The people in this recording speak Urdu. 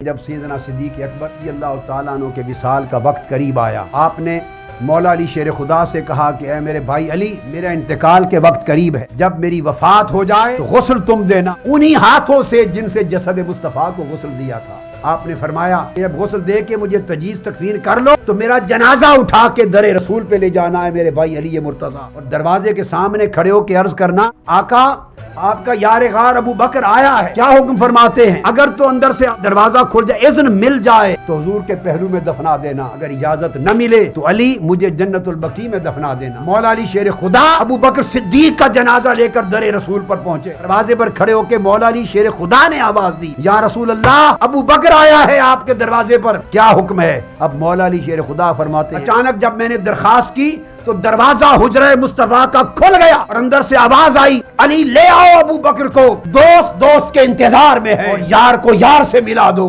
جب سیدنا صدیق اکبر رضی اللہ تعالیٰ عنہ کے وصال کا وقت قریب آیا، آپ نے مولا علی شیر خدا سے کہا کہ اے میرے بھائی علی، میرا انتقال کے وقت قریب ہے، جب میری وفات ہو جائے تو غسل تم دینا، انہی ہاتھوں سے جن سے جسد مصطفیٰ کو غسل دیا تھا۔ آپ نے فرمایا کہ جب غسل دے کے مجھے تجہیز تکفین کر لو تو میرا جنازہ اٹھا کے در رسول پہ لے جانا ہے میرے بھائی علی مرتضیٰ، اور دروازے کے سامنے کھڑے ہو کے عرض کرنا، آقا آپ کا یار غار ابو بکر آیا ہے، کیا حکم فرماتے ہیں؟ اگر تو اندر سے دروازہ کھل جائے، اذن مل جائے تو حضور کے پہلو میں دفنا دینا، اگر اجازت نہ ملے تو علی مجھے جنت البقیع میں دفنا دینا۔ مولا علی شیر خدا ابو بکر صدیق کا جنازہ لے کر در رسول پر پہنچے، دروازے پر کھڑے ہو کے مولا علی شیر خدا نے آواز دی، یا رسول اللہ، ابو بکر آیا ہے آپ کے دروازے پر، کیا حکم ہے؟ اب مولا علی شیر خدا فرماتے ہیں، اچانک جب میں نے درخواست کی تو دروازہ حجرہ مصطفیٰ کا کھل گیا اور اندر سے آواز آئی، علی لے آؤ ابو بکر کو، دوست دوست کے انتظار میں ہے اور یار کو یار سے ملا دو۔